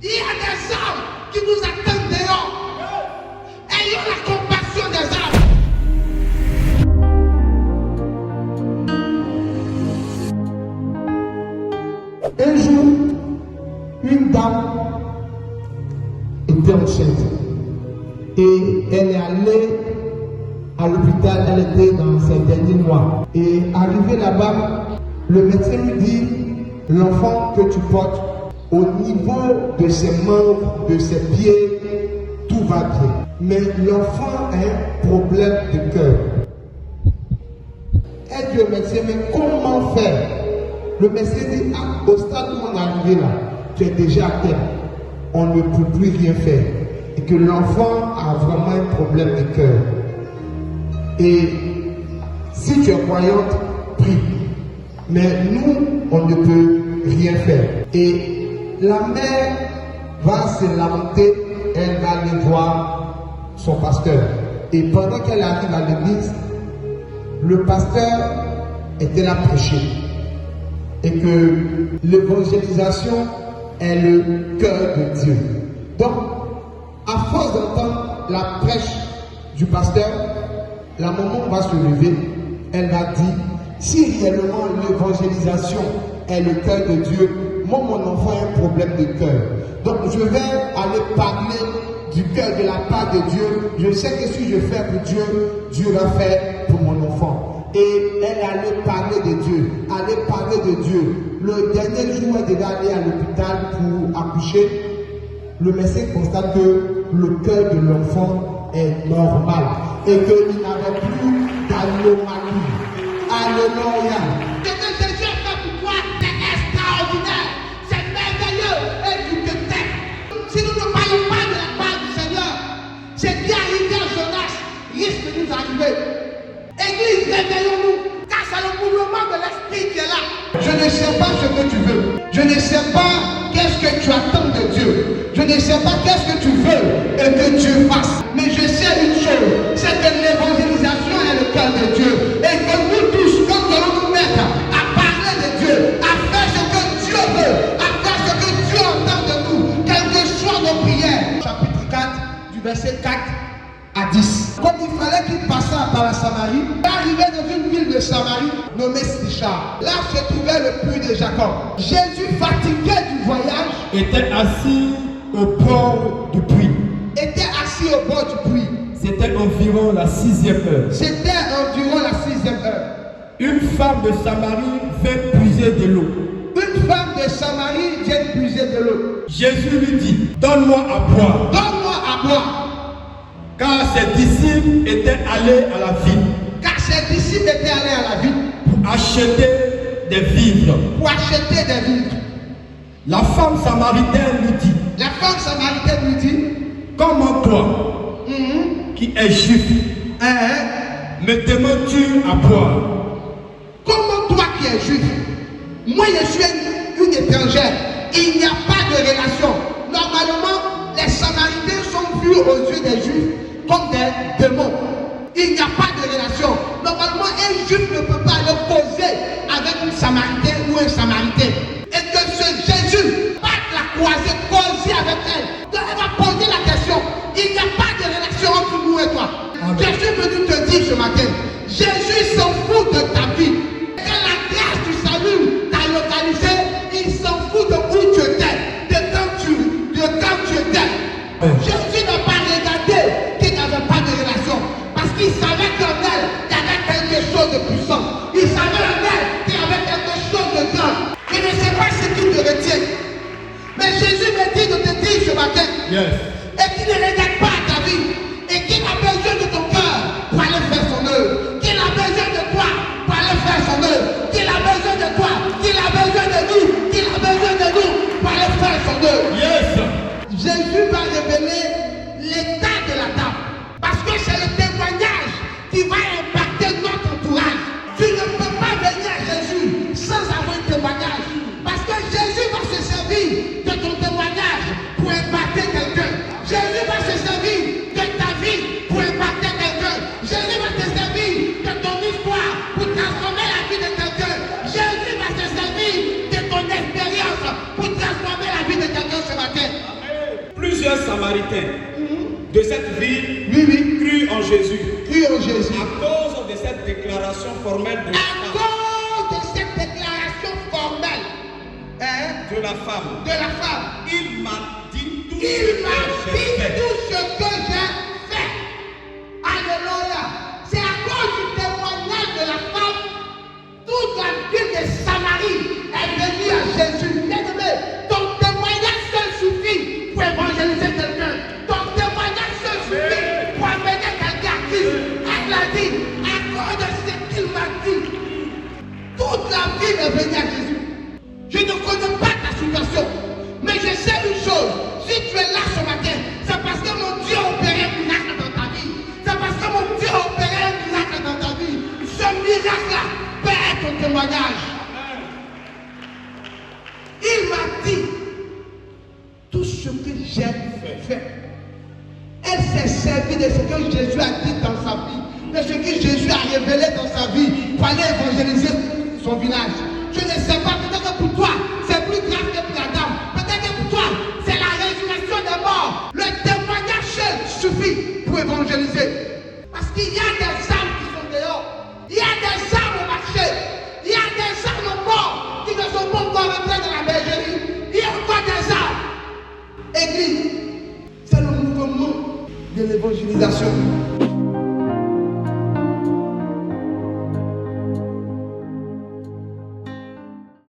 Il y a des hommes qui nous attendent dehors. Ayons la compassion des hommes. Un jour, une dame était enceinte et elle est allée à l'hôpital, elle était dans ses derniers mois. Et arrivée là-bas, le médecin lui dit, l'enfant que tu portes, au niveau de ses membres, de ses pieds, tout va bien. Mais l'enfant a un problème de cœur. Elle dit au médecin, mais comment faire? Le médecin dit, ah, au stade où on est arrivé là, tu es déjà à terre. On ne peut plus rien faire. Et que l'enfant a vraiment un problème de cœur. Et si tu es croyante, prie. Mais nous, on ne peut rien faire. Et la mère va se lamenter, elle va aller voir son pasteur. Et pendant qu'elle arrive à l'église, le pasteur était là prêcher. Et que l'évangélisation est le cœur de Dieu. Donc, à force d'entendre la prêche du pasteur, la maman va se lever, elle va dire, si réellement l'évangélisation est le cœur de Dieu, moi mon enfant a un problème de cœur. Donc je vais aller parler du cœur de la part de Dieu. Je sais que si je fais pour Dieu, Dieu va faire pour mon enfant. Et elle allait parler de Dieu, allait parler de Dieu. Le dernier jour, elle devait aller à l'hôpital pour accoucher. Le médecin constate que le cœur de l'enfant est normal et qu'il n'avait plus d'anomalie. Alléluia. Ce que Jésus a fait pour toi, c'est extraordinaire, c'est merveilleux et tu te tais. Si nous ne parlons pas de la part du Seigneur, c'est qui est arrivé à Jonas risque de nous arriver. Église, réveillons-nous, car c'est le mouvement de l'esprit qui est là. Je ne sais pas ce que tu veux. Je ne sais pas qu'est-ce que tu attends de Dieu. Je ne sais pas qu'est-ce que tu veux et que Dieu fasse. Mais je sais une chose, c'est que l'évangélisation est le cœur de Dieu. Et que nous tous, quand nous allons nous mettre à parler de Dieu, à faire ce que Dieu veut, à faire ce que Dieu entend de nous, quelles que soient nos prières. Chapitre 4, du verset 4 à 10. Comme il fallait qu'il passât par la Samarie, il arrivait dans une ville de Samarie nommée Sichar. Là se trouvait le puits de Jacob. Jésus, fatigué du voyage, était assis au bord du puits. Était assis au bord du puits. C'était environ la 6e heure. C'était environ la 6e heure. Une femme de Samarie vint puiser de l'eau. Une femme de Samarie vient puiser de l'eau. Jésus lui dit, donne-moi à boire. Donne-moi à boire. Car ses disciples étaient allés à la ville. Car ses disciples étaient allés à la ville. Pour acheter des vivres. Pour acheter des vivres. La femme samaritaine lui dit. La femme samaritaine lui dit. Comment toi, qui es juif, me demandes-tu à boire? Comment toi qui es juif? Moi je suis une étrangère. Il n'y a pas de relation. Normalement, les Samaritains sont vus aux yeux des Juifs comme des démons. Il n'y a pas de relation. Normalement, un Juif ne peut pas aller causer avec une Samaritaine ou un Samaritain. Et que ce Jésus va la croiser, causer avec elle. Donc elle va poser la question. Il n'y a pas de relation entre nous et toi. Amen. Jésus est venu te dire ce matin, Jésus s'en fout de ta vie. Quand la grâce du salut t'a localisé, il s'en fout de où tu étais, de quand tu étais. Jésus n'a pas regardé qu'il n'avait pas de relation. Parce qu'il savait qu'en elle, il y avait quelque chose de puissant. Il savait en elle qu'il y avait quelque chose de grand. Je ne sais pas ce qui te retient. Mais Jésus me dit de te dire ce matin. Yes. Et qu'il ne regarde pas à ta vie. Et qu'il a besoin de ton cœur pour aller faire son œuvre. Qu'il a besoin de toi pour aller faire son œuvre. Qu'il a besoin de toi. Qu'il a besoin de nous. Qu'il a besoin de nous pour aller faire son œuvre. Yes. Jésus va révéler l'état de la dame. Parce que c'est le témoignage qui va impacter notre entourage. Tu ne peux pas venir à Jésus sans avoir un témoignage. Parce que Jésus va se servir de ton témoignage pour impacter quelqu'un. Jésus va se servir de ta vie pour un Samaritain de cette ville crut en Jésus. Cru en Jésus. À cause de cette déclaration formelle de la À femme. cause de cette déclaration formelle De la femme. Il m'a dit tout il m'a ce que j'ai dit fait. tout ce que j'ai fait. Alléluia. C'est à cause du témoignage de la femme, toute la ville de Samarie est venue à Jésus. Bien-aimé, ton témoignage seul suffit pour évangéliser quelqu'un. Ton témoignage seul suffit pour amener quelqu'un à Christ. Elle l'a dit, à cause de ce qu'il m'a dit, toute la ville est venue à Jésus. Je ne connais pas ta situation, mais je sais une chose. Si tu es là ce matin, c'est parce que mon Dieu a opéré un miracle dans ta vie. C'est parce que mon Dieu a opéré un miracle dans ta vie. Ce miracle-là peut être ton témoignage. Il m'a dit tout ce que j'ai fait. Elle s'est servie de ce que Jésus a dit dans sa vie, de ce que Jésus a révélé dans sa vie pour aller évangéliser son village. Je ne sais pas, peut-être que pour toi, c'est plus grave que pour la dame. Peut-être que pour toi, c'est la résurrection des morts. Le témoignage seul suffit pour évangéliser. Parce qu'il y a des âmes qui sont dehors. Il y a des âmes au marché. Il y a des âmes encore qui ne sont pas encore rentrées dans la bergerie. Il y a encore des âmes. Église, c'est le mouvement de l'évangélisation.